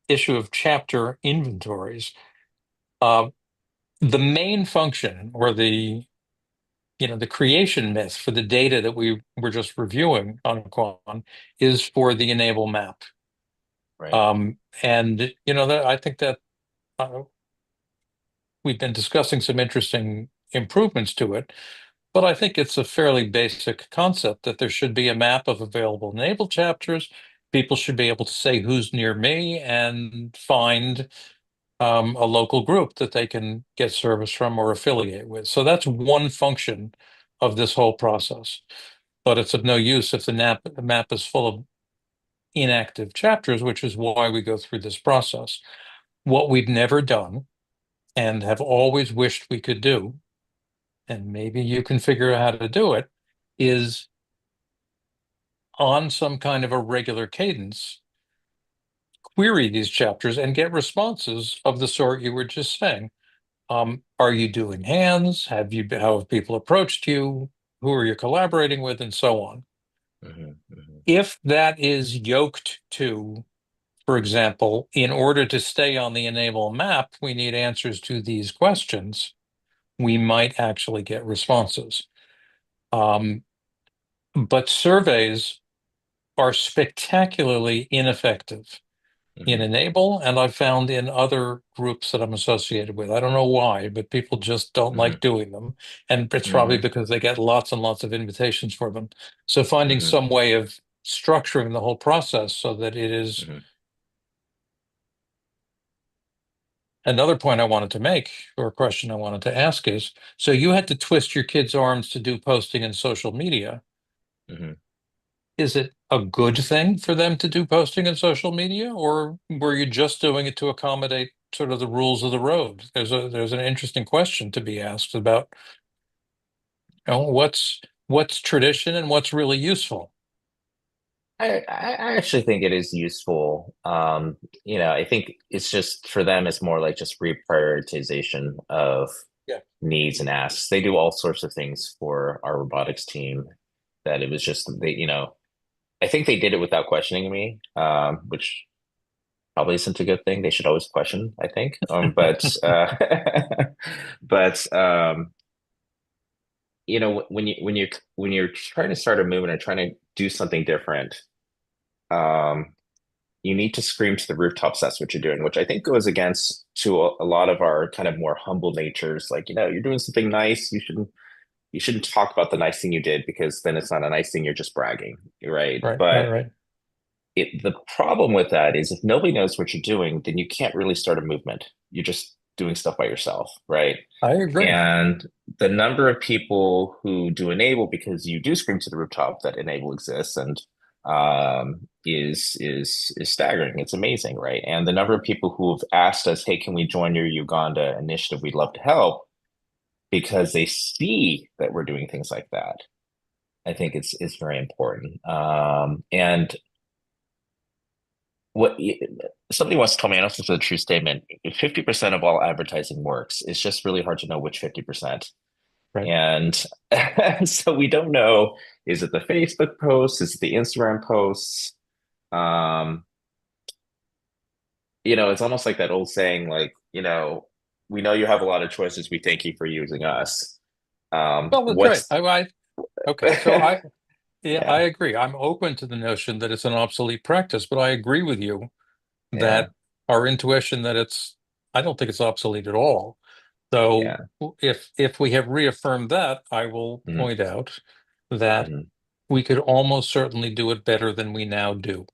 issue of chapter inventories, uh, the main function or the creation myth for the data that we were just reviewing on Quan is for the enable map. Right. And that I think that uh, we've been discussing some interesting improvements to it, but I think it's a fairly basic concept that there should be a map of available enable chapters. People should be able to say who's near me and find a local group that they can get service from or affiliate with. So that's one function of this whole process. But it's of no use if the map is full of inactive chapters, which is why we go through this process. What we've never done and have always wished we could do, and maybe you can figure out how to do it, is on some kind of a regular cadence, query these chapters and get responses of the sort you were just saying. Are you doing hands? How have people approached you? Who are you collaborating with, and so on? Hmm. Hmm. If that is yoked to, for example, in order to stay on the enable map, we need answers to these questions, we might actually get responses. Um, but surveys are spectacularly ineffective in Hmm. Enable, and I've found in other groups that I'm associated with. I don't know why, but people just don't like Hmm. doing them. And it's probably Hmm. because they get lots and lots of invitations for them. So finding Hmm. some way of structuring the whole process so that it is Hmm. another point I wanted to make, or a question I wanted to ask is, so you had to twist your kids' arms to do posting in social media. Hmm. Is it a good thing for them to do posting in social media, or were you just doing it to accommodate sort of the rules of the road? There's an interesting question to be asked about, what's tradition and what's really useful. I actually think it is useful. I think it's just for them, it's more like just reprioritization of Yeah. needs and asks. They do all sorts of things for our robotics team that it was just I think they did it without questioning me, which probably isn't a good thing. They should always question, I think. But when you're trying to start a movement and trying to do something different, um, you need to scream to the rooftops that's what you're doing, which I think goes against to a lot of our kind of more humble natures. Like, you're doing something nice, you shouldn't talk about the nice thing you did because then it's not a nice thing, you're just bragging, right? Right, right, But right. the problem with that is if nobody knows what you're doing, then you can't really start a movement. You're just doing stuff by yourself, right? I agree. And the number of people who do enable because you do scream to the rooftop that enable exists and is staggering. It's amazing, right? And the number of people who have asked us, "Hey, can we join your Uganda initiative? We'd love to help," because they see that we're doing things like that. I think it's very important. And what somebody once told me, I don't know if it's a true statement, 50% of all advertising works. It's just really hard to know which 50%. Right. And so we don't know, is it the Facebook posts? Is it the Instagram posts? Um, it's almost like that old saying, like, we know you have a lot of choices. We thank you for using us. Well, that's right. What's Okay. So yeah, I yeah, agree. I'm open to the notion that it's an obsolete practice, but I agree with you yeah, that our intuition that I don't think it's obsolete at all. So yeah, if we have reaffirmed that, I will mhm, point out that mhm, we could almost certainly do it better than we now do.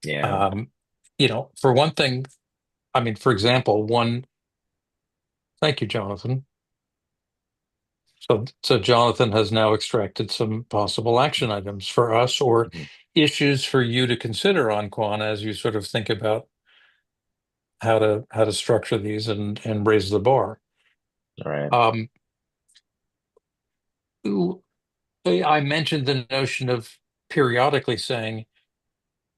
yeah, Um, for one thing, I mean, for example, thank you, Jonathan. So Jonathan has now extracted some possible action items for us or mhm, issues for you to consider on Quan as you sort of think about how to structure these and raise the bar. all right, Um, I mentioned the notion of periodically saying,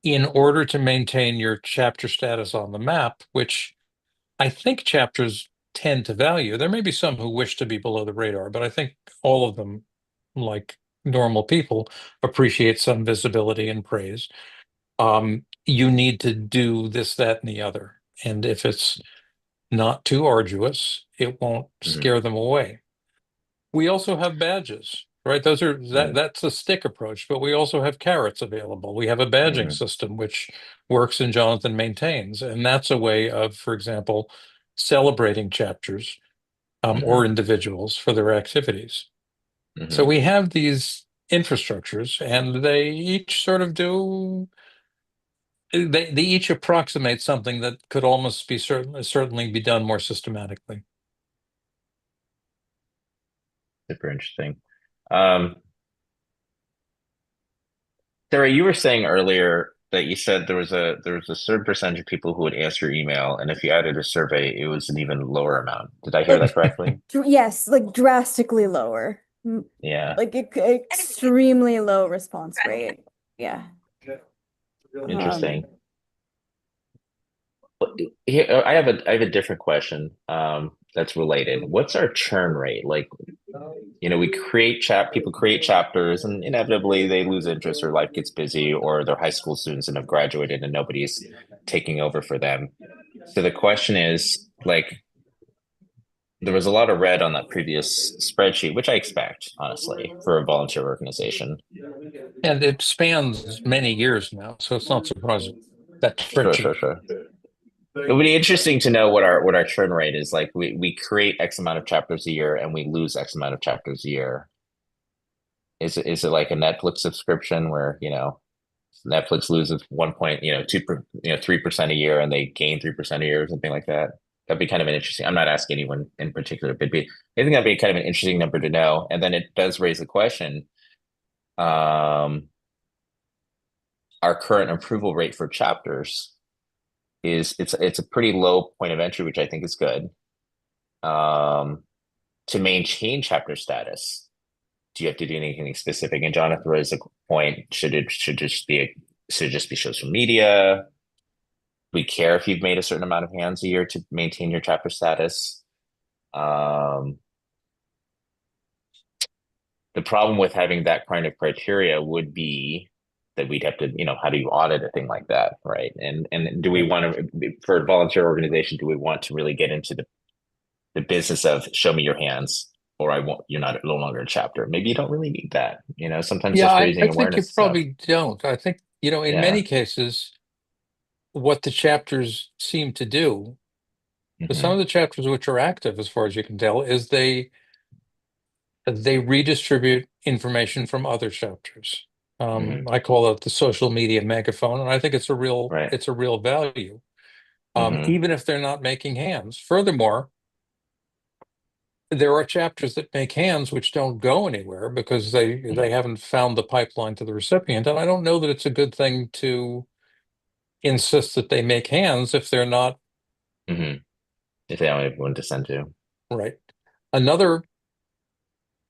in order to maintain your chapter status on the map, which I think chapters tend to value. There may be some who wish to be below the radar, but I think all of them, like normal people, appreciate some visibility and praise. Um, you need to do this, that, and the other. And if it's not too arduous, it won't Hmm. scare them away. We also have badges, right? Hmm. That's a stick approach, but we also have carrots available. We have a badging Hmm. system which works and Jonathan maintains, and that's a way of, for example, celebrating chapters or Hmm. individuals for their activities. So Hmm. we have these infrastructures, and they each sort of do they each approximate something that could almost be certainly be done more systematically. Super interesting. Um, Sarah, you were saying earlier that you said there was a certain percentage of people who would answer your email, and if you added a survey, it was an even lower amount. Did I hear that Like, correctly? yes, like drastically lower. Yeah, Like extremely low response rate. Yeah. interesting. Um, Here, I have a different question that's related. What's our churn rate? Like, we create people create chapters and inevitably they lose interest or life gets busy or they're high school students and have graduated and nobody's taking over for them. So the question is like there was a lot of red on that previous spreadsheet, which I expect, honestly, for a volunteer organization. And it spans many years now, so it's not surprising that Sure, spreadsheet. sure, sure. It would be interesting to know what our churn rate is. Like we create X amount of chapters a year and we lose X amount of chapters a year. Is it like a Netflix subscription where, Netflix loses 3% a year and they gain 3% a year or something like that? That'd be kind of an interesting. I'm not asking anyone in particular, but I think that'd be kind of an interesting number to know. And then it does raise the question, um, our current approval rate for chapters it's a pretty low point of entry, which I think is good. Um, to maintain chapter status, do you have to do anything specific? And Jonathan raised a point. Should it just be social media? We care if you've made a certain amount of hands a year to maintain your chapter status. Um, the problem with having that kind of criteria would be that we'd have to, how do you audit a thing like that, right? And do we Yeah. want to, for a volunteer organization, do we want to really get into the business of show me your hands or I won't, you're not no longer a chapter. Maybe you don't really need that. Sometimes Yeah, just I raising think you awareness stuff. probably don't. I think, in Yeah. many cases, what the chapters seem to do, with some Hmm. of the chapters which are active, as far as you can tell, is they redistribute information from other chapters. Hmm. I call it the social media megaphone, and I think Right. it's a real value, Hmm. even if they're not making hands. Furthermore, there are chapters that make hands which don't go anywhere because they Hmm. haven't found the pipeline to the recipient. And I don't know that it's a good thing to insist that they make hands if they're not Hmm. If they don't have one to send to. right. Another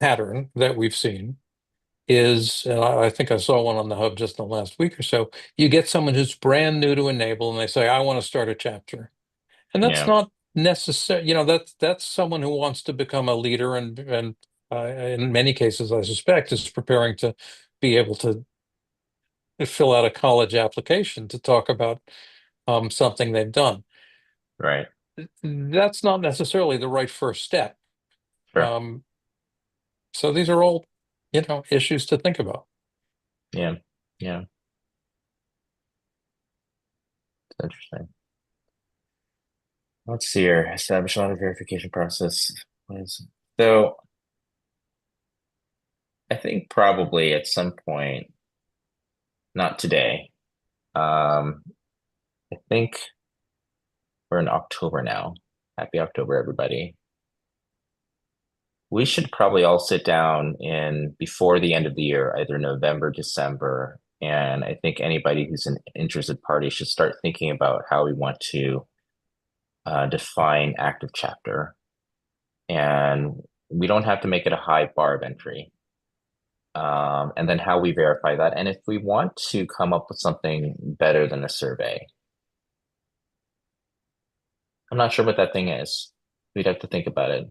pattern that we've seen is, and I think I saw one on the hub just in the last week or so, you get someone who's brand new to e-NABLE and they say, I want to start a chapter. And that's Yeah. not necessary, that's someone who wants to become a leader and in many cases, I suspect, is preparing to be able to fill out a college application to talk about something they've done. Right. That's not necessarily the right first step. Sure. Um, so these are all, issues to think about. Yeah. Yeah. It's interesting. Let's see here. Establish auto verification process. So I think probably at some point, not today. Um, I think we're in October now. Happy October, everybody. We should probably all sit down in before the end of the year, either November, December, and I think anybody who's an interested party should start thinking about how we want to define active chapter. And we don't have to make it a high bar of entry. And then how we verify that. And if we want to come up with something better than a survey, I'm not sure what that thing is. We'd have to think about it.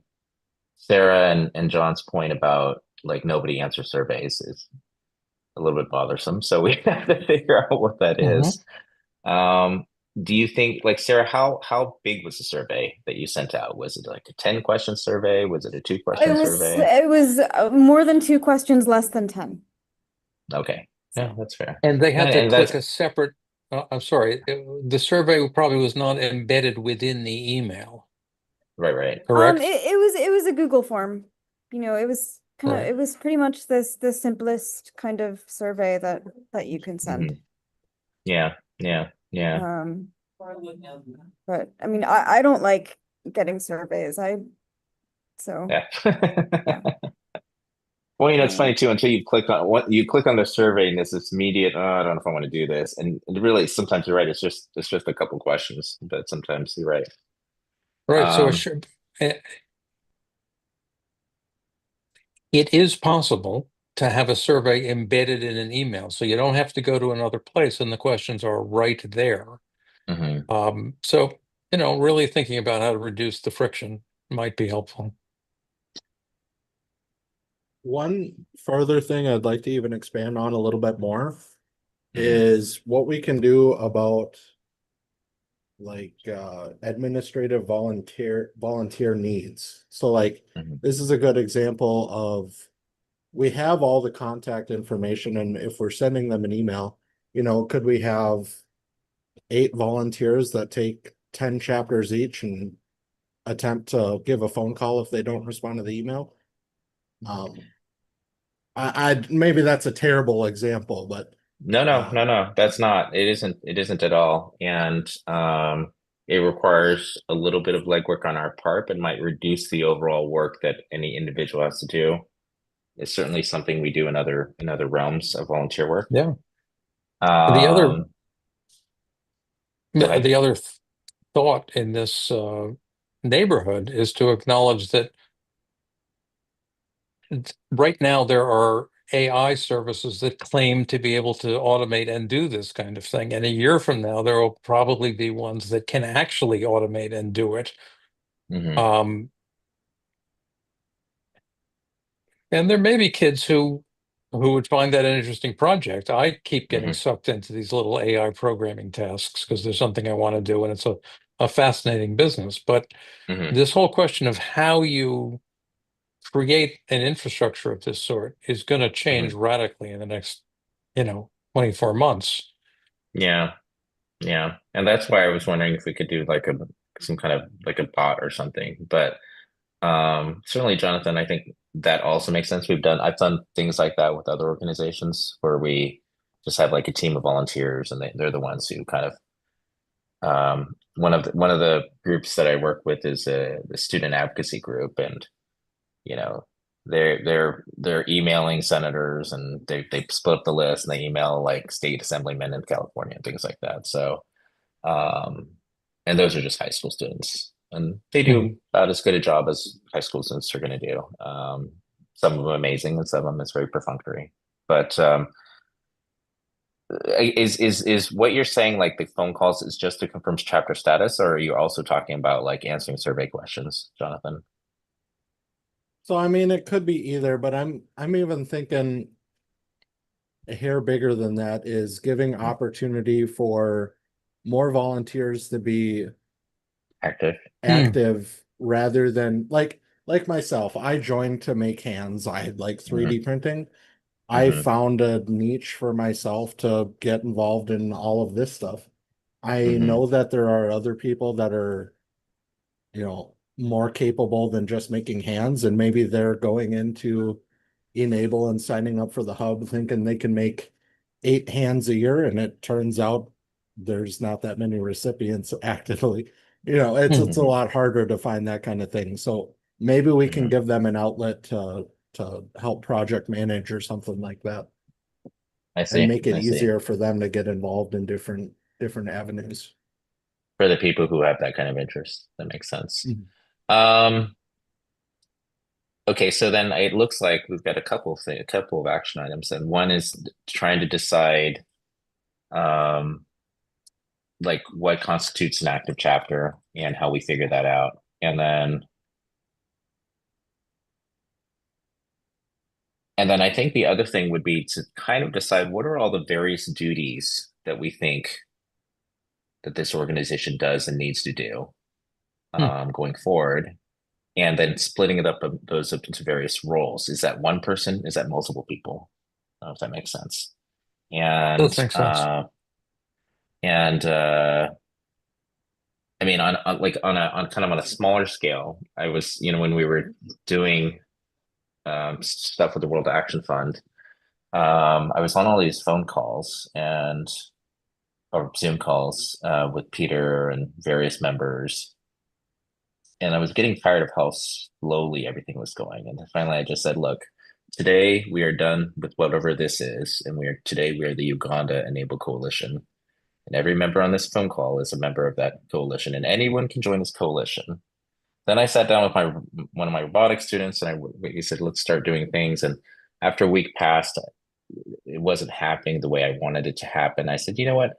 Sarah and John's point about like nobody answers surveys is a little bit bothersome. So we have to figure out what that Mhm. is. Um, do you think, like, Sarah, how big was the survey that you sent out? Was it like a 10-question survey? Was it a 2-question survey? It was more than 2 questions, less than 10. Okay. Yeah, So that's fair. And they had to And click that's a separate, I'm sorry, the survey probably was not embedded within the email, right, right. it, correct? it was a Google form. It was kind of Right. it was pretty much the simplest kind of survey that you can send. Hmm. Yeah, yeah, yeah, Um, but I mean, I don't like getting surveys. So yeah. yeah. Well, it's funny Um, too, until you click on the survey and there's this immediate, oh, I don't know if I want to do this. And really sometimes you're right, it's just a couple questions, but sometimes you're right. Right. So Um, it is possible to have a survey embedded in an email, so you don't have to go to another place, and the questions are right there. mhm. So, really thinking about how to reduce the friction might be helpful. One further thing I'd like to even expand on a little bit more Mhm. is what we can do about like administrative volunteer needs. So like Mhm. this is a good example of we have all the contact information, and if we're sending them an email, could we have 8 volunteers that take 10 chapters each and attempt to give a phone call if they don't respond to the email? Um, I maybe that's a terrible example, but No, no, uh, no, no, that's not. It isn't at all. And it requires a little bit of legwork on our part, but might reduce the overall work that any individual has to do. It's certainly something we do in other realms of volunteer work. Yeah. The other Um, Go ahead. the other thought in this neighborhood is to acknowledge that right now there are AI services that claim to be able to automate and do this kind of thing. And a year from now, there will probably be ones that can actually automate and do it. Hmm. Um, and there may be kids who would find that an interesting project. I keep getting Hmm. sucked into these little AI programming tasks because there's something I want to do, and it's a fascinating business. But Hmm. this whole question of how you create an infrastructure of this sort is going to change Hmm. radically in the next, 24 months. Yeah, yeah. And that's why I was wondering if we could do like some kind of like a bot or something. But certainly, Jonathan, I think that also makes sense. I've done things like that with other organizations where we just have like a team of volunteers and they're the ones who kind of one of the groups that I work with is the student advocacy group, and you know they're emailing senators, and they split up the list and they email like state assemblymen in California and things like that. So um, and those are just high school students, and they Mhm. do about as good a job as high school students are going to do. Some of them amazing, and some of them is very perfunctory. But is what you're saying like the phone calls is just to confirm chapter status, or are you also talking about like answering survey questions, Jonathan? so I mean it could be either, but I'm even thinking a hair bigger than that is giving opportunity for more volunteers to be Active. Hmm. active rather than like myself. I joined to make hands. I had like Hmm. 3D printing. I Hmm. found a niche for myself to get involved in all of this stuff. I Hmm. know that there are other people that are, more capable than just making hands, and maybe they're going into e-NABLE and signing up for the hub thinking they can make 8 hands a year, and it turns out there's not that many recipients actively. It's a Mhm. lot harder to find that kind of thing. So maybe we can Hmm. give them an outlet to help project manage or something like that, I and see. make it I see. easier for them to get involved in different avenues. For the people who have that kind of interest, that makes sense. Mhm. Um, okay, so then it looks like we've got a couple of action items, and one is trying to decide um like what constitutes an active chapter and how we figure that out. And then I think the other thing would be to kind of decide what are all the various duties that we think that this organization does and needs to do Hmm. going forward, and then splitting it up those up into various roles. Is that one person? Is that multiple people? I don't know if that makes sense. And Does make sense. and I mean, on kind of on a smaller scale, I was, when we were doing stuff with the World Action Fund, I was on all these phone calls or Zoom calls with Peter and various members, and I was getting tired of how slowly everything was going. And finally, I just said, "Look, today we are done with whatever this is, and today we are the Uganda Enable Coalition, and every member on this phone call is a member of that coalition, and anyone can join this coalition." Then I sat down with one of my robotics students, and we said, "Let's start doing things." And after a week passed, it wasn't happening the way I wanted it to happen. I said, "You know what?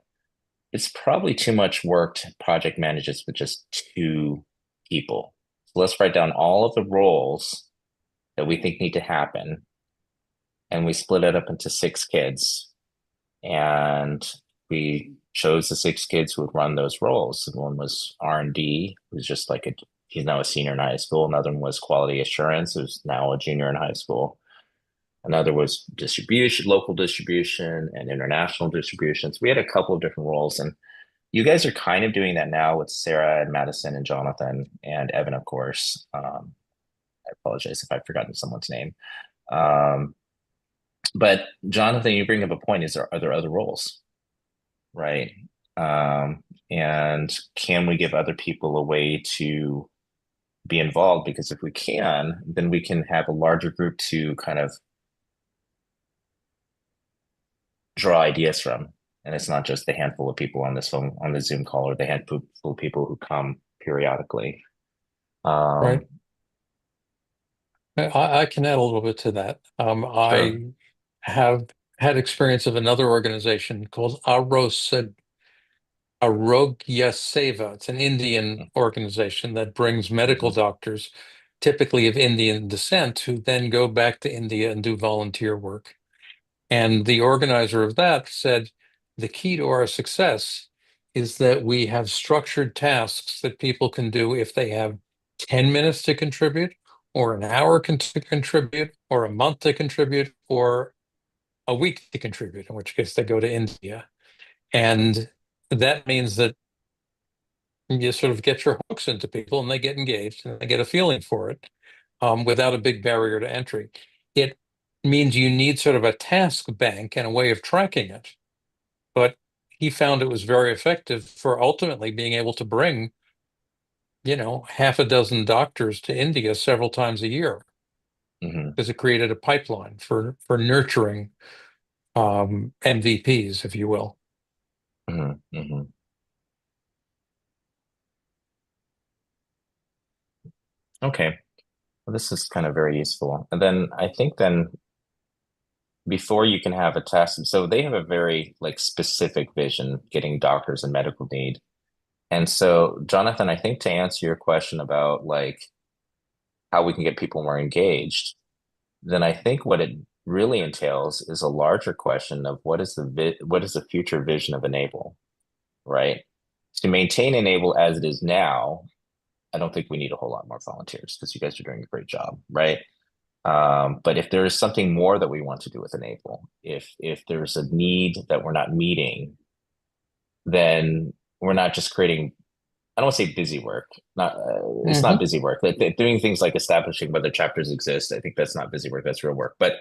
It's probably too much work to project manage this with just two people. So let's write down all of the roles that we think need to happen." And we split it up into 6 kids. And we chose the 6 kids who would run those roles. And one was R&D, who's just like he's now a senior in high school. Another one was quality assurance, who's now a junior in high school. Another was distribution, local distribution, and international distribution. So we had a couple of different roles. And you guys are kind of doing that now with Sarah and Madison and Jonathan and Evan, of course. I apologize if I've forgotten someone's name. But Jonathan, you bring up a point. Are there other roles, right? And can we give other people a way to be involved? Because if we can, then we can have a larger group to kind of draw ideas from. And it's not just the handful of people on this phone, on the Zoom call, or the handful of people who come periodically. Right. I can add a little bit to that. Sure. I have had experience of another organization called Arogya Seva. It's an Indian organization that brings medical doctors, typically of Indian descent, who then go back to India and do volunteer work. And the organizer of that said, the key to our success is that we have structured tasks that people can do if they have 10 minutes to contribute, or an hour to contribute, or a month to contribute, or a week to contribute, in which case they go to India. And that means that you sort of get your hooks into people and they get engaged and they get a feeling for it without a big barrier to entry. It means you need sort of a task bank and a way of tracking it. But he found it was very effective for ultimately being able to bring, half a dozen doctors to India several times a year, because it created a pipeline for nurturing MVPs, if you will. Okay. Well, this is kind of very useful. And then I think before you can have a test, so they have a very specific vision, getting doctors and medical need. And so, Jonathan, I think to answer your question about how we can get people more engaged, then I think what it really entails is a larger question of what is the future vision of Enable, right? To maintain Enable as it is now, I don't think we need a whole lot more volunteers, because you guys are doing a great job, right? But if there is something more that we want to do with Enable, if there's a need that we're not meeting, then we're not just creating, I don't want to say busy work. It's not busy work. Doing things like establishing whether chapters exist, I think that's not busy work. That's real work. But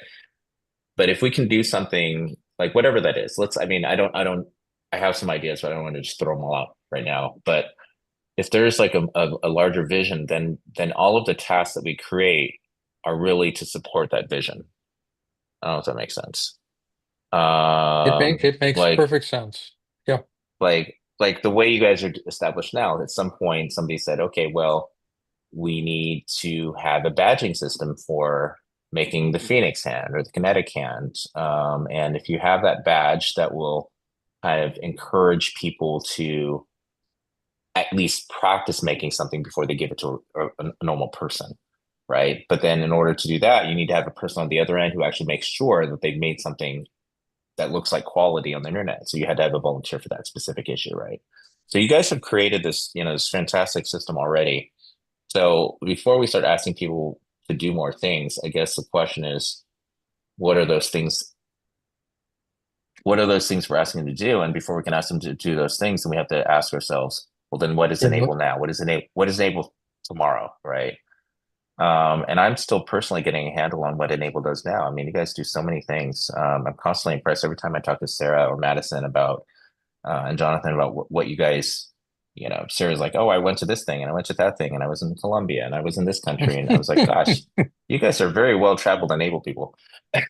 if we can do something like whatever that is, I have some ideas, but I don't want to just throw them all out right now. But if there's a larger vision, then all of the tasks that we create are really to support that vision. I don't know if that makes sense. It makes perfect sense. Yeah. Like the way you guys are established now, at some point somebody said, okay, well, we need to have a badging system for making the Phoenix hand or the kinetic hand. And if you have that badge, that will kind of encourage people to at least practice making something before they give it to a normal person, right? But then in order to do that, you need to have a person on the other end who actually makes sure that they've made something that looks like quality on the internet. So you had to have a volunteer for that specific issue, right? So you guys have created this, this fantastic system already. So before we start asking people to do more things, I guess the question is, what are those things? What are those things we're asking them to do? And before we can ask them to do those things, then we have to ask ourselves, well, then what is Yeah, enable now? What is enable tomorrow, right? And I'm still personally getting a handle on what Enable does now. I mean, you guys do so many things. I'm constantly impressed every time I talk to Sarah or Madison about and Jonathan about what you guys, Sarah's like, oh, I went to this thing and I went to that thing and I was in Colombia and I was in this country. And I was like, gosh, you guys are very well traveled and able people.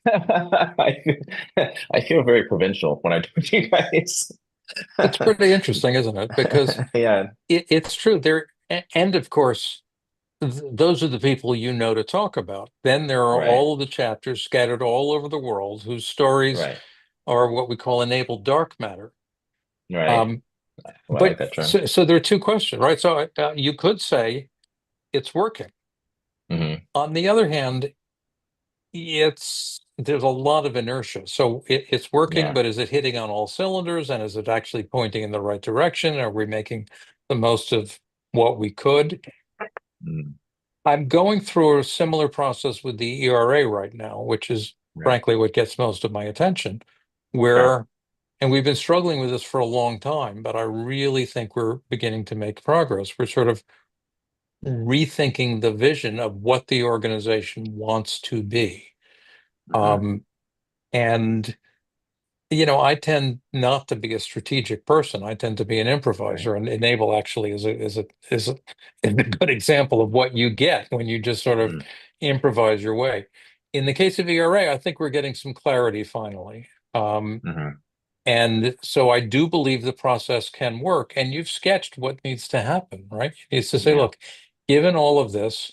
I feel very provincial when I talk to you guys. It's pretty interesting, isn't it? Because Yeah, it's true there, and of course, those are the people you know to talk about. Then there are right, all of the chapters scattered all over the world whose stories right, are what we call enabled dark matter. right. Um, Well, I like but that term. so there are two questions, right? So you could say it's working. Hmm. On the other hand, there's a lot of inertia. So it's working, Yeah. but is it hitting on all cylinders? And is it actually pointing in the right direction? Are we making the most of what we could? Mm, I'm going through a similar process with the ERA right now, which is right. frankly what gets most of my attention, Okay. where, and we've been struggling with this for a long time, but I really think we're beginning to make progress. We're sort of rethinking the vision of what the organization wants to be. Hmm. Um, and I tend not to be a strategic person. I tend to be an Right. improviser, and Enable actually is a good example of what you get when you just sort of Mm, improvise your way. In the case of ERA, I think we're getting some clarity finally. hmm. And so I do believe the process can work. And you've sketched what needs to happen, right? It's to say, Yeah. look, given all of this,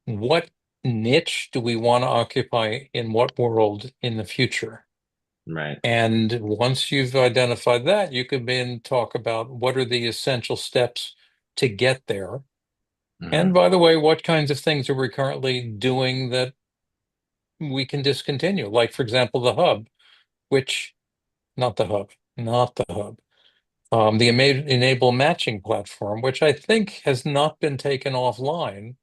what niche do we want to occupy in what world in the future? Right. And once you've identified that, you can then talk about what are the essential steps to get there. And Hmm. by the way, what kinds of things are we currently doing that we can discontinue? Like, for example, the hub, which, not the hub, not the hub, the enable matching platform, which I think has not been taken offline,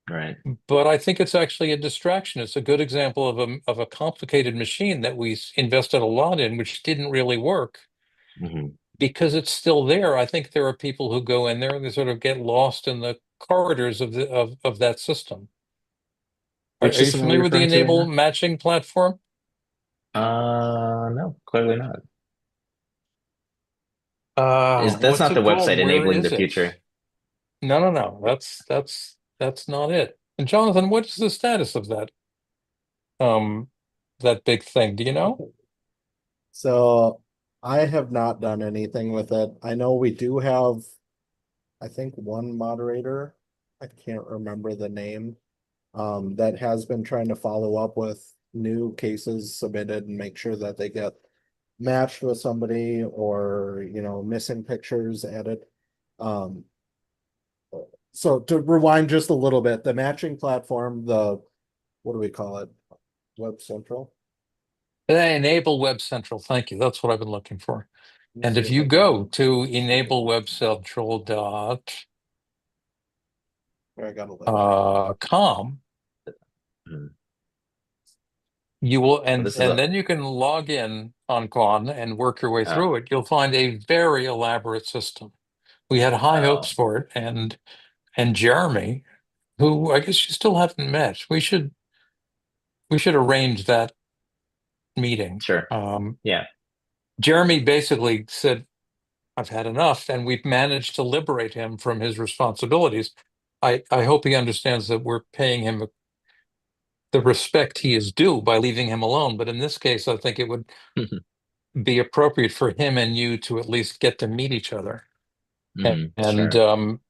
Right. but I think it's actually a distraction. It's a good example of a complicated machine that we invested a lot in, which didn't really work. Hmm. Because it's still there. I think there are people who go in there and they sort of get lost in the corridors of that system. Which Are you system are we familiar with the referring to right Enable now? matching platform? No, clearly not. That's What's not the it called? website Where enabling the is it? future? No, no, no. That's not it. And Jonathan, what's the status of um that big thing? Do you know? So I have not done anything with it. I know we do have, I think, one moderator. I can't remember the name. That has been trying to follow up with new cases submitted and make sure that they get matched with somebody or, missing pictures added. Um, so to rewind just a little bit, the matching platform, what do we call it? Web Central? Enable Web Central. Thank you. That's what I've been looking for. Let me And see if if you I can. go to I got a link. enableWebCentral.com, Hmm. you will, Well, and this is and a then you can log in on Con and work your way oh, through it. You'll find a very elaborate system. We had high hopes oh, for it, and Jeremy, who I guess you still haven't met, we should arrange that meeting. sure. Yeah. Jeremy basically said, "I've had enough," and we've managed to liberate him from his responsibilities. I hope he understands that we're paying him the respect he is due by leaving him alone. But in this case, I think it would be appropriate for him and you to at least get to meet each other and Hmm. and, Sure. um,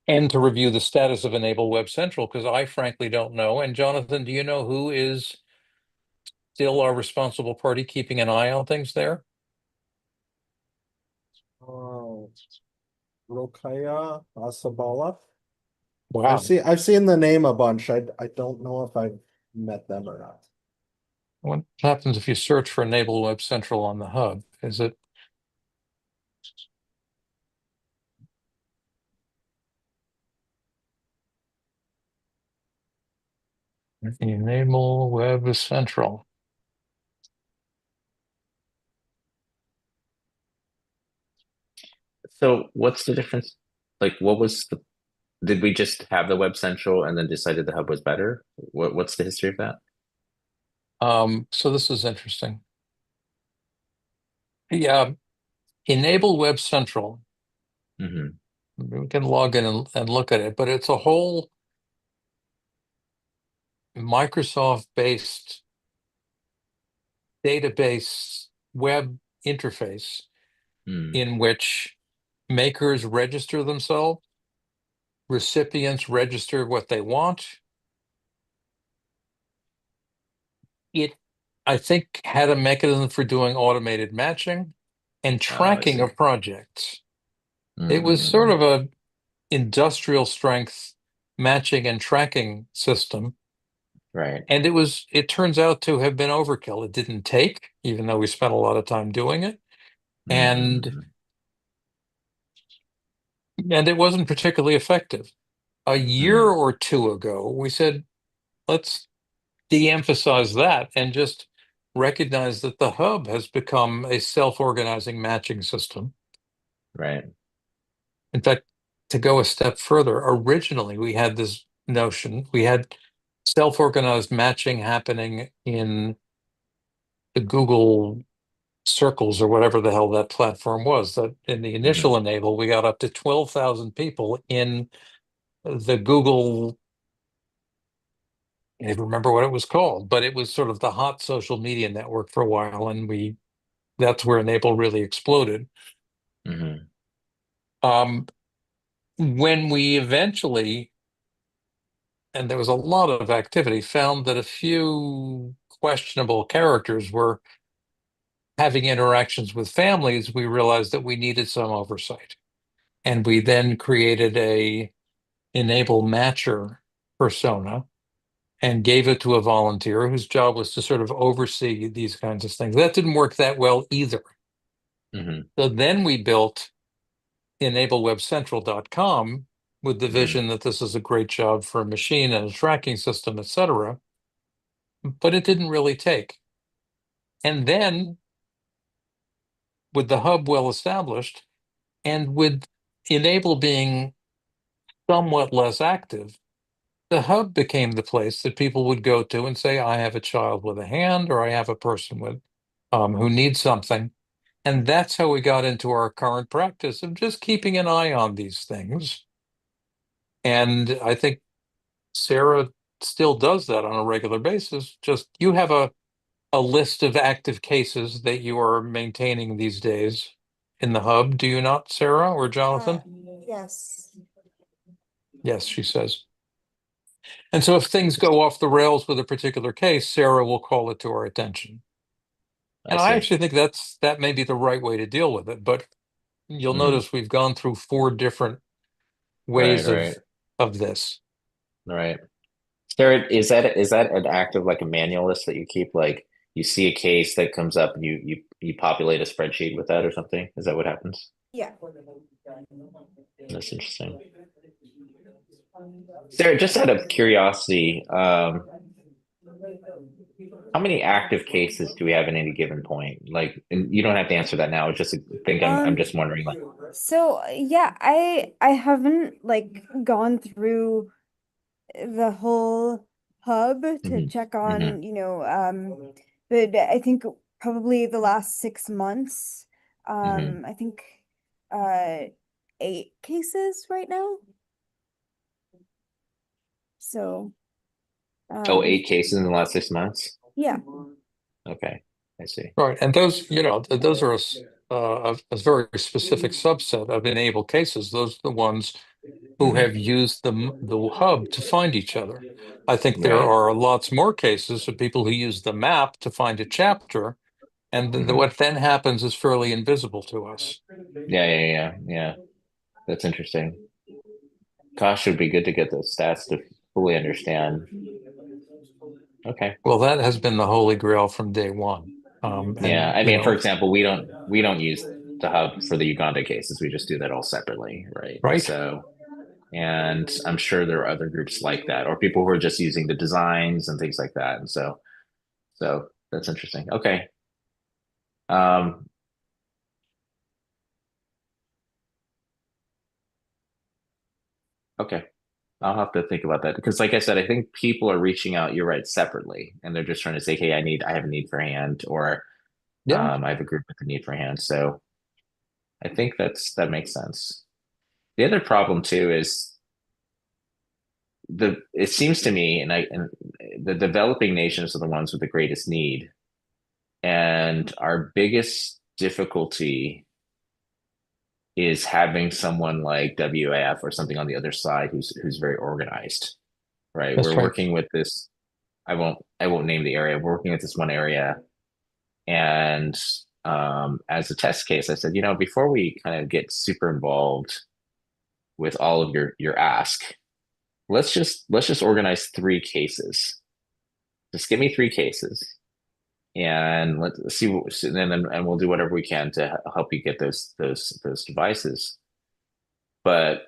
and to review the status of Enable Web Central, because I frankly don't know. And Jonathan, do you know who is still our responsible party keeping an eye on things there? Oh, Rokaya Asabala. Wow. I've seen the name a bunch. I don't know if I've met them or not. What happens if you search for Enable Web Central on the hub? Is it Enable Web Central. So what's the difference? Like, did we just have the Web Central and then decided the hub was better? What's the history of that? So this is interesting. Yeah, Enable Web Central. Hmm. We can log in and look at it, but it's a whole Microsoft-based database web interface Mm. in which makers register themselves, recipients register what they want. It, I think, had a mechanism for doing automated matching and Oh, I tracking see. of projects. It was sort Mm. of a industrial strength matching and tracking system. Right. And it turns out to have been overkill. It didn't take, even though we spent a lot of time doing it. And Mm. and it wasn't particularly effective. A year Mm. or two ago, we said, let's de-emphasize that and just recognize that the hub has become a self-organizing matching system. Right. In fact, to go a step further, originally we had this notion, we had self-organized matching happening in the Google circles or whatever the hell that platform was. That in the initial Hmm. enable, we got up to 12,000 people in the Google, I don't even remember what it was called, but it was sort of the hot social media network for a while, and that's where Enable really exploded. Hmm. Um, when we eventually, and there was a lot of activity, found that a few questionable characters were having interactions with families, we realized that we needed some oversight. And we then created a Enable Matcher persona and gave it to a volunteer whose job was to sort of oversee these kinds of things. That didn't work that well either. Hmm. So then we built enablewebcentral.com with the Hmm. vision that this is a great job for a machine and a tracking system, etc. But it didn't really take. And then with the hub well established and with Enable being somewhat less active, the hub became the place that people would go to and say, I have a child with a hand, or I have a person with who needs something. And that's how we got into our current practice of just keeping an eye on these things. And I think Sarah still does that on a regular basis. Just you have a list of active cases that you are maintaining these days in the hub, do you not, Sarah or Jonathan? Yes. Yes, she says. And so if things go off the rails with a particular case, Sarah will call it to our attention. I And I see. actually think that may be the right way to deal with it. But you'll Mm. notice we've gone through four different Right. ways Right. of this. Right. Sarah, is that an act of like a manual list that you keep? Like you see a case that comes up and you populate a spreadsheet with that or something? Is that what happens? Yeah. That's interesting. Sarah, just out of curiosity, how many active cases do we have in any given point? Like, and you don't have to answer that now. Just think I'm Um, just wondering. Like, so yeah, I haven't like gone through the whole hub to hmm. check Hmm. on, but I think probably the last 6 months, Hmm. I think uh 8 cases right now. So Oh, um 8 cases in the last 6 months. yeah. Okay, I see. Right. And those, those are a very specific subset of enabled cases. Those are the ones who have Hmm. used the hub to find each other. I think there Right. are lots more cases of people who use the map to find a chapter, and Hmm. what then happens is fairly invisible to us. Yeah, yeah, yeah, yeah. That's interesting. Gosh, it would be good to get those stats to fully understand. Okay. Well, that has been the holy grail from day one. Yeah, And I mean, for example, we don't use the hub for the Uganda cases. We just do that all separately, right? right? So And I'm sure there are other groups like that, or people who are just using the designs and things like that. And so that's interesting. Okay. Um, okay. I'll have to think about that because, like I said, I think people are reaching out, you're right, separately, and they're just trying to say, hey, I have a need for hand, or Yeah, I have a group with a need for hand. So I think that makes sense. The other problem too is it seems to me, and the developing nations are the ones with the greatest need. And our biggest difficulty is having someone like WAF or something on the other side who's very organized, right? that's We're right. working with this, I won't name the area. We're working with this one area. And as a test case, I said, before we kind of get super involved with all of your ask, let's just organize 3 cases. Just give me 3 cases, and let's see and we'll do whatever we can to help you get those devices. But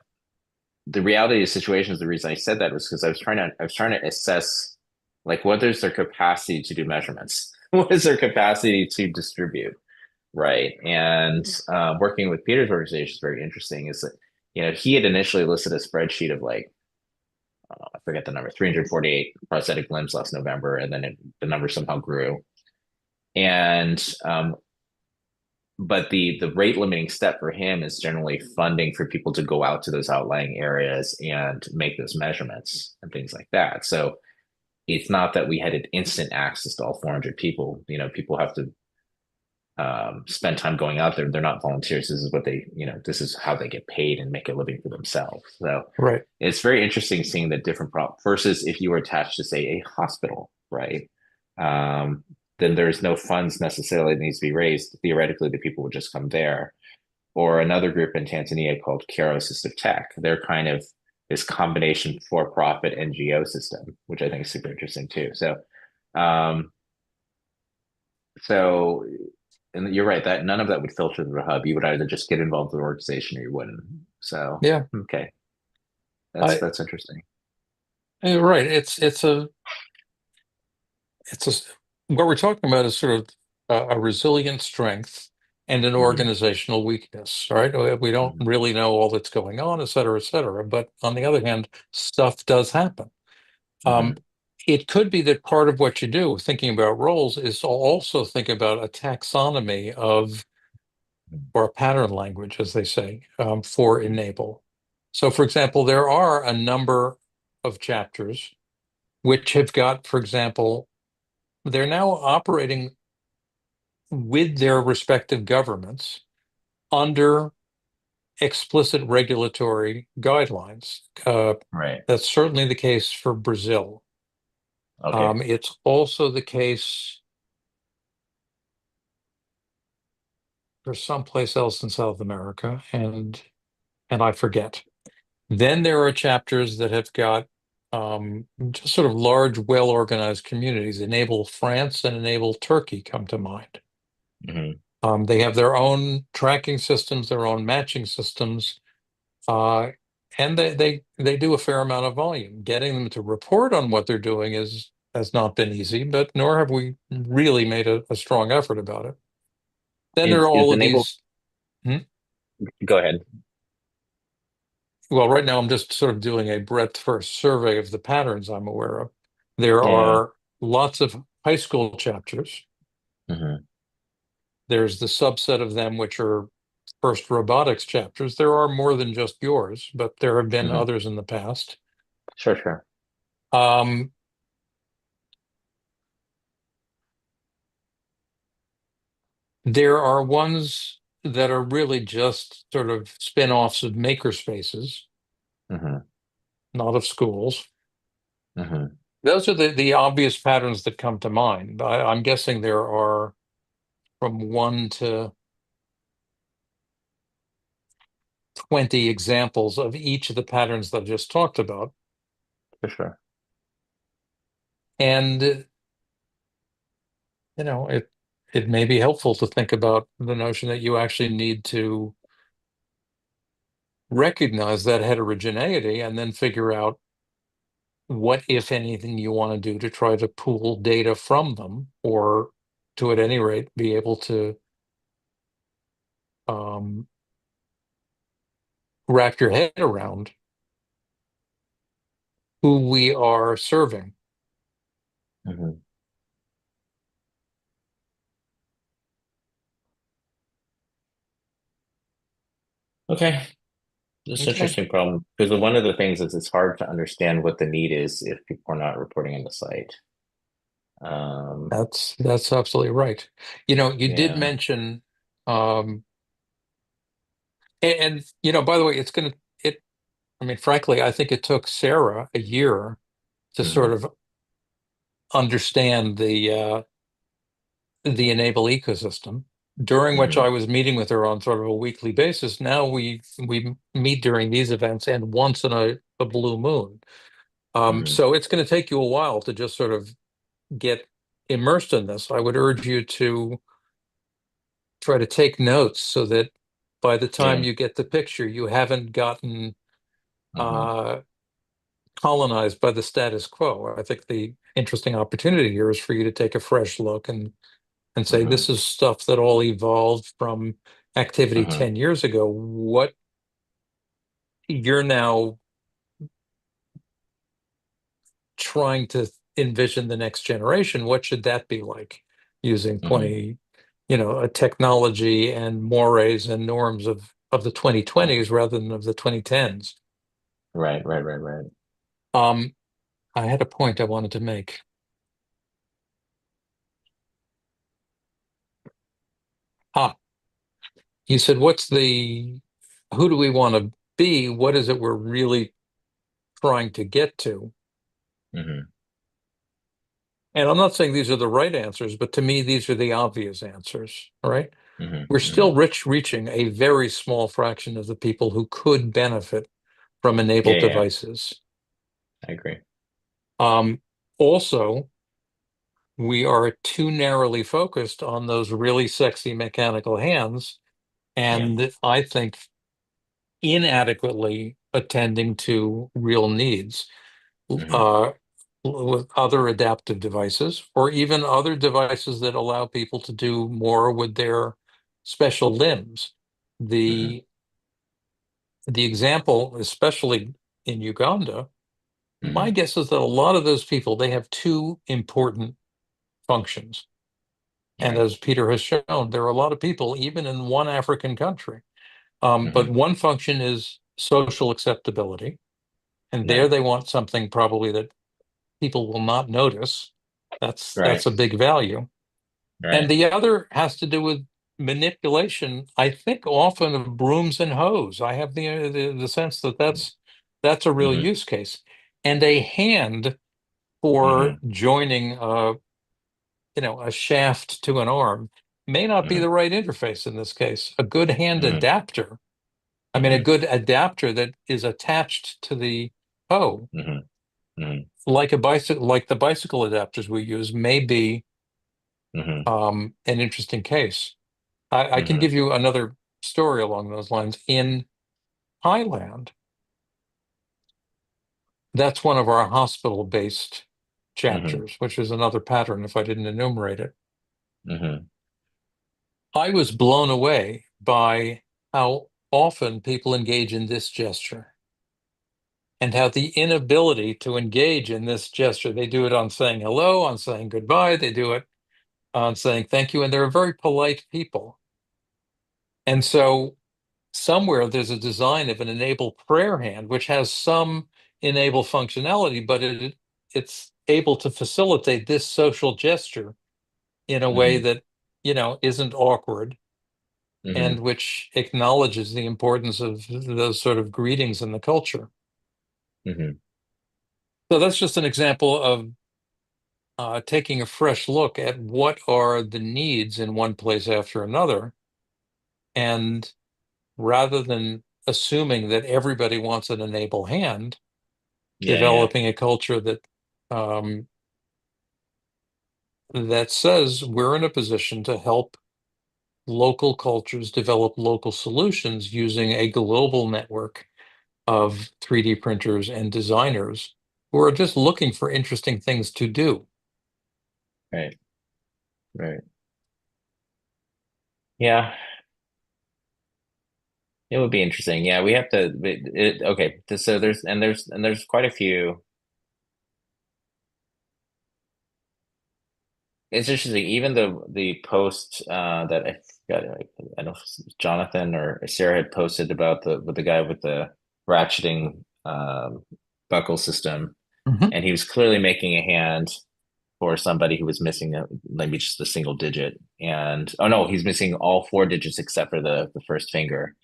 the reality of the situation is the reason I said that was because I was trying to assess like what is their capacity to do measurements, what is their capacity to distribute, right? And working with Peter's organization is very interesting. Is that he had initially listed a spreadsheet of like I forget the number, 348 prosthetic limbs last November, and then the number somehow grew. And but the rate limiting step for him is generally funding for people to go out to those outlying areas and make those measurements and things like that. So it's not that we had an instant access to all 400 people. People have to spend time going out there. They're not volunteers. This is what this is how they get paid and make a living for themselves. So Right. it's very interesting seeing the different versus if you were attached to, say, a hospital, right? Um, then there's no funds necessarily that needs to be raised. Theoretically, the people would just come there. Or another group in Tanzania called Care Assistive Tech. They're kind of this combination for-profit NGO system, which I think is super interesting too. Um, so and you're right that none of that would filter through the hub. You would either just get involved with the organization or you wouldn't. So Yeah. okay, that's I that's interesting. right. It's a what we're talking about is sort of a resilient strength and an Hmm. organizational weakness, right? We don't Hmm. really know all that's going on, et cetera, et cetera. But on the other hand, stuff does happen. Um, Hmm. it could be that part of what you do, thinking about roles, is to also think about a taxonomy of, or a pattern language, as they say, for e-NABLE. So, for example, there are a number of chapters which have got, for example, they're now operating with their respective governments under explicit regulatory guidelines. Right. That's certainly the case for Brazil. Okay. It's also the case for someplace else in South America, and I forget. Then there are chapters that have got just sort of large, well-organized communities. Enable France and Enable Turkey come to mind. Hmm. They have their own tracking systems, their own matching systems, uh, and they do a fair amount of volume. Getting them to report on what they're doing has not been easy, but nor have we really made a strong effort about it. Then there are Is all of enable? these. Hmm? Go ahead. Well, right now I'm just sort of doing a breadth first survey of the patterns I'm aware of. There Yeah. are lots of high school chapters. Hmm. There's the subset of them which are first robotics chapters. There are more than just yours, but there have been Hmm. others in the past. Sure. Sure. Um, there are ones that are really just sort of spin-offs of maker spaces, Hmm. not of schools. Hmm. Those are the obvious patterns that come to mind. I'm guessing there are from 1 to 20 examples of each of the patterns that I just talked about. For sure. And, it may be helpful to think about the notion that you actually need to recognize that heterogeneity and then figure out what, if anything, you want to do to try to pool data from them, or to, at any rate, be able to um, wrap your head around who we are serving. Mhm. Okay. It's an Okay. interesting problem because one of the things is it's hard to understand what the need is if people are not reporting on the site. That's absolutely right. You did Yeah. mention, um, and by the way, I mean, frankly, I think it took Sarah a year to sort Mhm. of understand the Enable ecosystem, during which I Mhm. was meeting with her on sort of a weekly basis. Now we meet during these events and once in a blue moon. Mhm. So it's going to take you a while to just sort of get immersed in this. I would urge you to try to take notes so that by the time Yeah. you get the picture, you haven't gotten Mhm. uh, colonized by the status quo. I think the interesting opportunity here is for you to take a fresh look and say, Mhm. this is stuff that all evolved from activity Mhm. 10 years ago. What you're now trying to envision the next generation, what should that be like using Mhm. a technology and mores and norms of the Mhm. 2020s rather than of the 2010s? Right. Right. Right. Right. Um, I had a point I wanted to make. Ah, you said, who do we want to be? What is it we're really trying to get to? Mhm. And I'm not saying these are the right answers, but to me, these are the obvious answers, all right? Mhm. We're Mhm. still reaching a very small fraction of the people who could benefit from Yeah. enabled Yeah. devices. I agree. Um, Also, we are too narrowly focused on those really sexy mechanical hands, Yeah. and I think inadequately attending to real needs. Mhm. uh, with other adaptive devices, or even other devices that allow people to do more with their special limbs. Mhm. The example, especially in Uganda, my Mhm. guess is that a lot of those people, they have two important functions. And Right. as Peter has shown, there are a lot of people, even in one African country. But Mhm. one function is social acceptability. And there Right. they want something probably that people will not notice. That's Right. a big value. And Right. the other has to do with manipulation, I think often of brooms and hose. I have the sense that that's a real Mhm. use case. And a hand for Mhm. joining a shaft to an arm may not be Mhm. the right interface in this case. A good hand Mhm. adapter, I mean, a Mhm. good adapter that is attached to the hoe, Mhm. Mhm. like like the bicycle adapters we use, may be Mhm. an interesting case. I can Mhm. give you another story along those lines. In Thailand, that's one of our hospital-based Mhm. chapters, which is another pattern if I didn't enumerate it. Mhm. I was blown away by how often people engage in this gesture, and how the inability to engage in this gesture, they do it on saying hello, on saying goodbye, they do it on saying thank you, and they're very polite people. And so somewhere there's a design of an enable prayer hand, which has some enable functionality, but it's able to facilitate this social gesture in a way Mhm. that, isn't awkward, and Mhm. which acknowledges the importance of those sort of greetings in the culture. Mhm. So that's just an example of taking a fresh look at what are the needs in one place after another. And rather than assuming that everybody wants an enable hand, Yeah. Yeah. developing a culture um, that says we're in a position to help local cultures develop local solutions using a global network of 3D printers and designers who are just looking for interesting things to do. Right. Right. Yeah. It would be interesting. Yeah, we have to. Okay, so there's quite a few. It's interesting. Even the post that I forgot, I don't know if Jonathan or Sarah had posted about the guy with the ratcheting buckle system, Mhm. and he was clearly making a hand for somebody who was missing maybe just a single digit, and oh no, he's missing all four digits except for the first finger.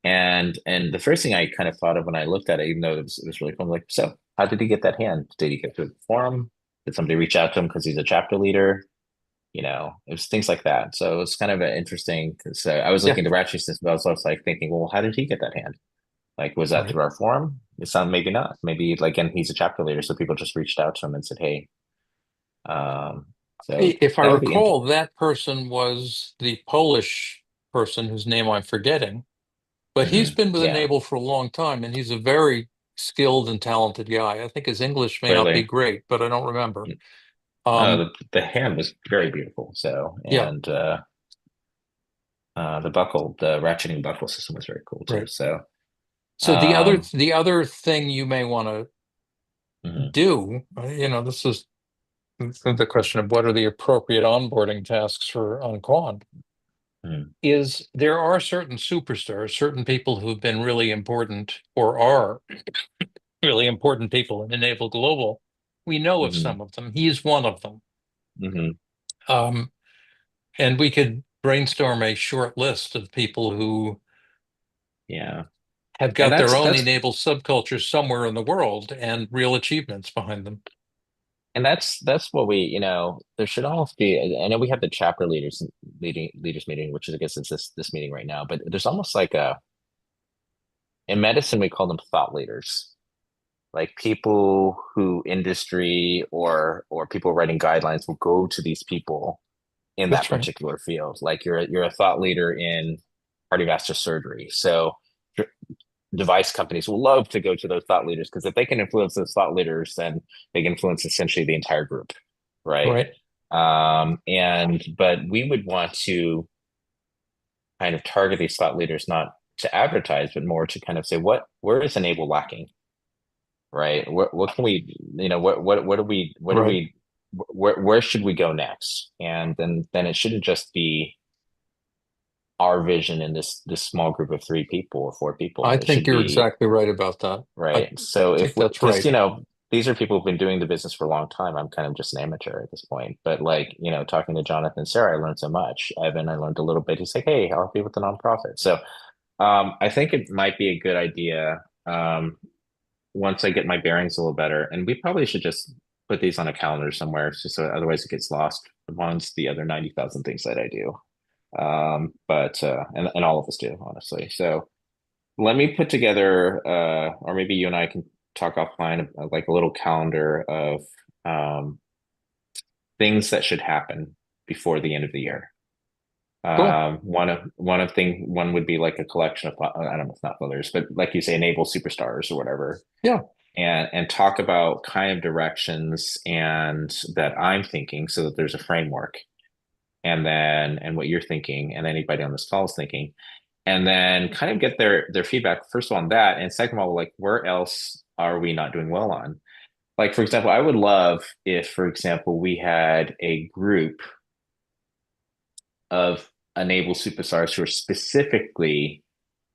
And the first thing I kind of thought of when I looked at it, even though it was really cool, I'm like, so how did he get that hand? Did he get to a forum? Did somebody reach out to him because he's a chapter leader? It was things like that. So it's kind of an interesting because I was Yeah, looking at the Ratchet system, but I was also like thinking, well, how did he get that hand? Like, was that right. through our forum? It sounded maybe not. Maybe like, and he's a chapter leader, so people just reached out to him and said, hey, um, so If I that would be interesting. recall, that person was the Polish person whose name I'm forgetting, but he's been with Yeah, e-NABLE for a long time, and he's a very skilled and talented guy. I think his English may not be clearly. great, but I don't remember. No, Um, the hand was very beautiful. So, yeah, and the ratcheting buckle system was very cool too. right. So, So um, the other thing you may want to mhm, do, this is the question of what are the appropriate onboarding tasks for on Quad, mhm, is there are certain superstars, certain people who've been really important or are really important people in e-NABLE Global. We know of mhm, some of them. He's one of them. mhm, Um, and we could brainstorm a short list of people who yeah, have and got their own that's e-NABLE subcultures somewhere in the world and real achievements behind them. that's what there should almost be. I know we have the chapter leaders meeting, which is I guess it's this meeting right now, but there's almost like in medicine we call them thought leaders, like people who industry or people writing guidelines will go to these people in that That's right. particular field. Like you're a thought leader in cardiovascular surgery. So device companies will love to go to those thought leaders because if they can influence those thought leaders, then they can influence essentially the entire group, right? Right. But we would want to kind of target these thought leaders not to advertise, but more to kind of say where is Enable lacking, right? What can we, what do Right. we where should we go next? And then it shouldn't just be our vision in this small group of three people or four people. I It think should you're be exactly right about that. I right. So think if that's because right. these are people who've been doing the business for a long time. I'm kind of just an amateur at this point. But like, talking to Jonathan and Sarah, I learned so much. Evan, I learned a little bit. He's like, hey, I'll help you with the nonprofit. So I think it might be a good idea once I get my bearings a little better. And we probably should just put these on a calendar somewhere, just so otherwise it gets lost amongst the other 90,000 things that I do. But and all of us do, honestly. So let me put together, or maybe you and I can talk offline, like a little calendar of um, things that should happen before the end of the year. Cool. One would be like a collection of I don't know, it's not others, but like you say, enable superstars or whatever, Yeah. and talk about kind of directions and that I'm thinking, so that there's a framework, and what you're thinking, and anybody on this call is thinking, and then kind of get their feedback first of all on that, and second of all, like where else are we not doing well on? Like for example, I would love if, for example, we had a group of enable superstars who are specifically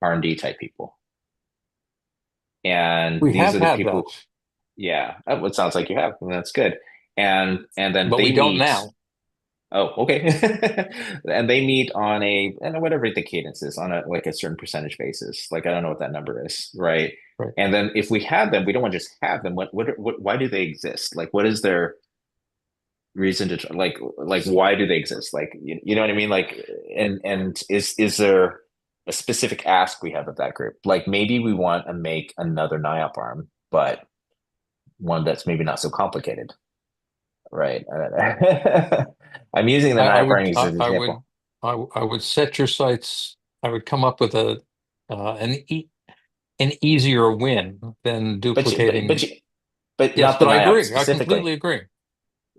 R&D type people, and We these have are the had that, people. Yeah, it sounds like you have, and that's good. And then but we they don't meet. now. Oh, okay. And they meet on and whatever the cadence is on a like a certain percentage basis. Like I don't know what that number is, right? Right. And then if we have them, we don't want to just have them. Why do they exist? Like what is their reason to like why do they exist? Like you know what I mean? Like and is there a specific ask we have of that group? Like maybe we want to make another NIOP arm, but one that's maybe not so complicated, right? I'm using the I NIOP would arm as an I would example. I would set your sights. I would come up with an easier win than But you, but but duplicating. you, but Yes, not the but I NIOP agree. I specifically. completely agree.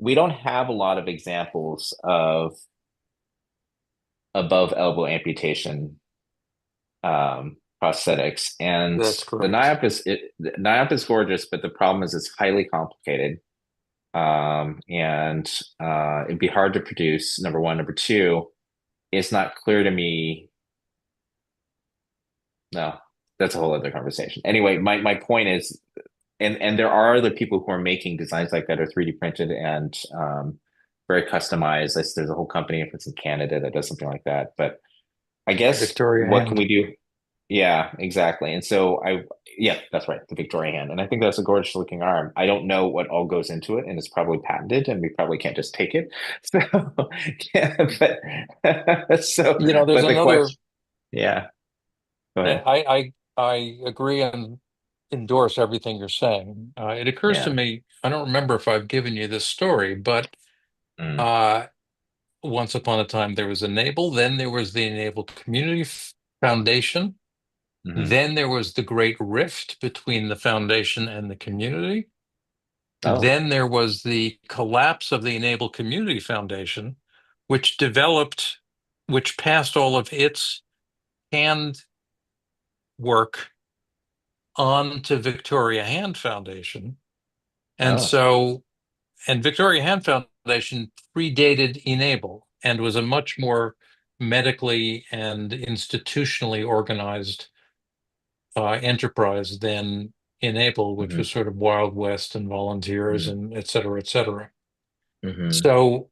We don't have a lot of examples of above elbow amputation prosthetics, and That's the correct. NIOP is gorgeous, but the problem is it's highly complicated, and it'd be hard to produce. Number one, number two, it's not clear to me. No, that's a whole other conversation. Anyway, my point is, and there are other people who are making designs like that are 3D printed and very customized. There's a whole company, if it's in Canada, that does something like that. But I guess Victoria what can Hand. we do? Yeah, exactly. And so yeah, that's right, the Victoria hand. And I think that's a gorgeous looking arm. I don't know what all goes into it, and it's probably patented, and we probably can't just take it. So, yeah, There's but the another. question, yeah, go ahead. I agree and endorse everything you're saying. It occurs to Yeah. me, I don't remember if I've given you this story, but Mm, uh, once upon a time there was e-NABLE, then there was the e-NABLE Community Foundation, hmm. then there was the Great Rift between the foundation and the community. Oh, Then there was the collapse of the e-NABLE Community Foundation, which passed all of its hand work on to Victoria Hand Foundation. And oh. so, and Victoria Hand Foundation predated e-NABLE and was a much more medically and institutionally organized enterprise than e-NABLE, which Hmm. was sort of Wild West and volunteers Hmm. and et cetera, et cetera. Hmm. So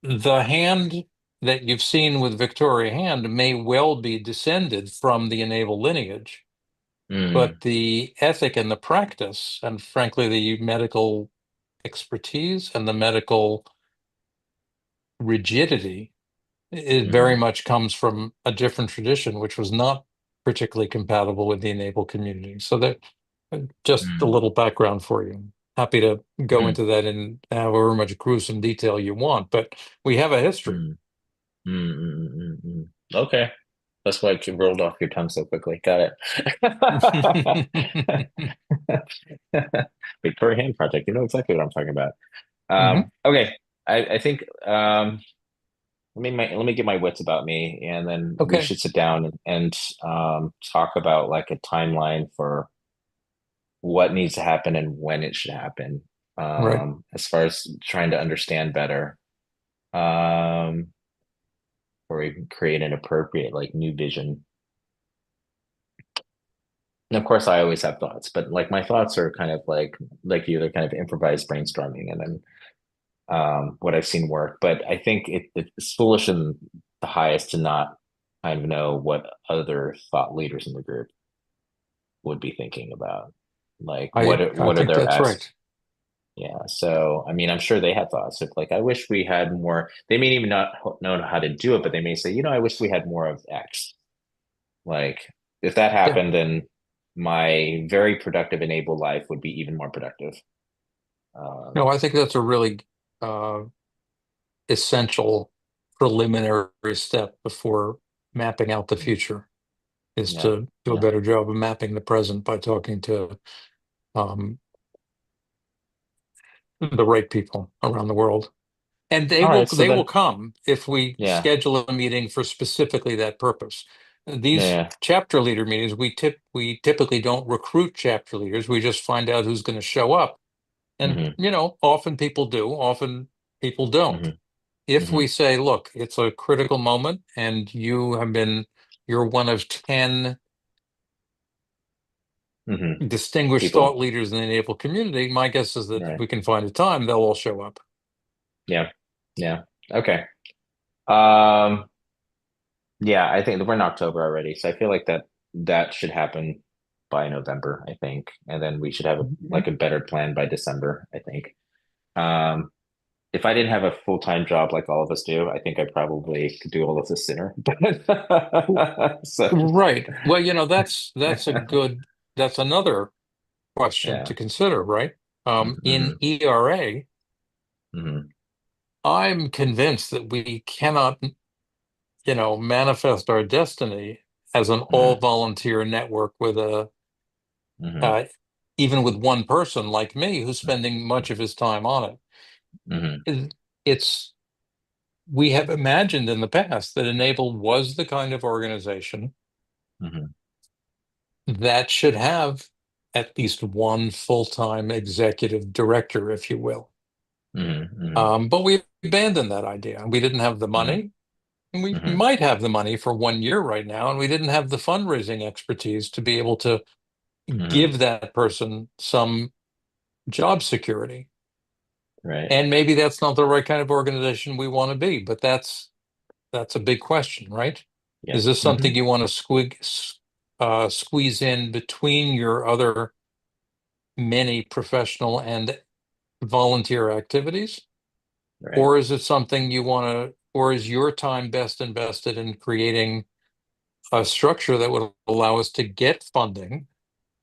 the hand that you've seen with Victoria Hand may well be descended from the e-NABLE lineage, Mm, but the ethic and the practice, and frankly, the medical expertise and the medical rigidity, it very hmm. much comes from a different tradition, which was not particularly compatible with the e-NABLE community. So that just a Mm, little background for you. Happy to go mm, into that in however much gruesome detail you want, but we have a history. mm, mm. Okay. That's why it rolled off your tongue so quickly. Got it. Victoria Hand Project. You know exactly what I'm talking about. Mhm. Okay. I think let me get my wits about me, and then we Okay, should sit down and talk about like a timeline for what needs to happen and when it should happen. right. As far as trying to understand better, um, or even create an appropriate like new vision. And of course, I always have thoughts, but like my thoughts are kind of like you, they're kind of improvised brainstorming, and then what I've seen work. But I think it's foolish in the highest to not kind of know what other thought leaders in the group would be thinking about. Like I what are think their that's asks? right. Yeah. So I mean, I'm sure they had thoughts. If like I wish we had more. They may even not know how to do it, but they may say, I wish we had more of X. Like if that Yeah. happened, then my very productive enabled life would be even more productive. No, Um, I think that's a really uh, essential preliminary step before mapping out the future, is yeah, to do a yeah. better job of mapping the present by talking to um, the right people around the world. And All right. So they will then, come if we yeah, schedule a meeting for specifically that purpose. These yeah, chapter leader meetings, we typically don't recruit chapter leaders. We just find out who's going to show up. yeah. And, Hmm. often people do, often people don't. Hmm. If Hmm. we say, look, it's a critical moment and you're one of 10 Hmm. distinguished People. thought leaders in the naval community, my guess is that if Right. we can find a time, they'll all show up. Yeah. Yeah. Okay. Um, yeah, I think we're in October already, so I feel like that should happen by November, I think. And then we should have Mhm. like a better plan by December, I think. Um, if I didn't have a full-time job like all of us do, I think I probably could do all of this sooner. So Right. Well, that's another question yeah. to consider, right? In Hmm. ERA, Hmm. I'm convinced that we cannot manifest our destiny as an all volunteer network with Mhm. uh, even with one person like me who's spending much of his time on Mhm. it. It's we have imagined in the past that e-NABLE was the kind of organization Mhm. that should have at least one full-time executive director, if you will. Mhm. Mhm. But we abandoned that idea. We didn't have the Mhm. money, and we Mhm. might have the money for 1 year right now, and we didn't have the fundraising expertise to be able to Mhm. give that person some job security. Right. And maybe that's not the right kind of organization we want to be, but that's a big question, right? Yeah. Is this something Mhm. you want to squeeze in between your other many professional and volunteer activities? Right. Or is it something you want to, or is your time best invested in creating a structure that would allow us to get funding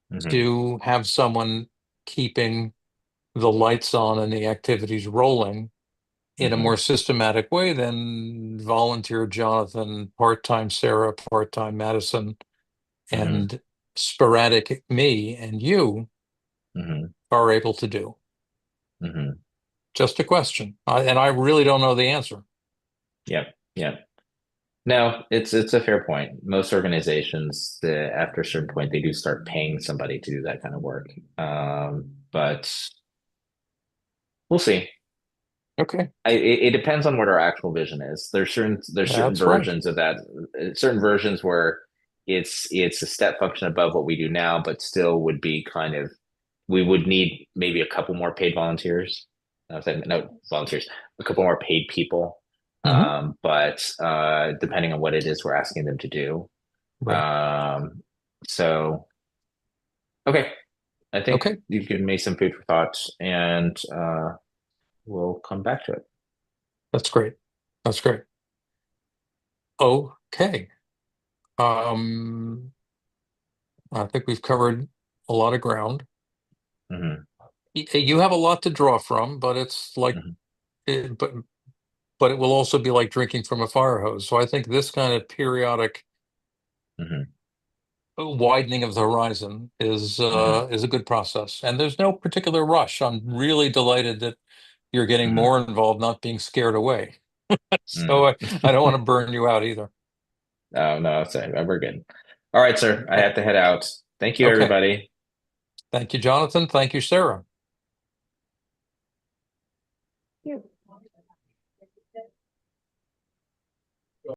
Mhm. to have someone keeping the lights on and the activities rolling in a Mhm. more systematic way than volunteer Jonathan, part-time Sarah, part-time Madison, Mhm. and sporadic me and you Mhm. are able to do? Mhm. Just a question. And I really don't know the answer. Yep. Yep. No, it's a fair point. Most organizations, after a certain point, they do start paying somebody to do that kind of work. But we'll see. Okay, It depends on what our actual vision is. There's certain that's right. versions of that, certain versions where it's a step function above what we do now, but still would be kind of we would need maybe a couple more paid volunteers. No volunteers, a couple more paid people. Hmm. But depending on what it is we're asking them to do. Right. Um, so okay, I think Okay, you've given me some food for thought, and we'll come back to it. that's great. That's great. Okay. Um, I think we've covered a lot of ground. Hmm. You have a lot to draw from, but it's like, Hmm. it, but it will also be like drinking from a fire hose. So I think this kind of periodic Hmm. widening of the horizon Hmm. is a good process. And there's no particular rush. I'm really delighted that you're getting Hmm. more involved, not being scared away. So Hmm. I don't want to burn you out either. Oh no, sorry, we're good. All right, sir. I Oh, have to head out. Thank you, okay. everybody. Thank you, Jonathan. Thank you, Sarah. Yeah.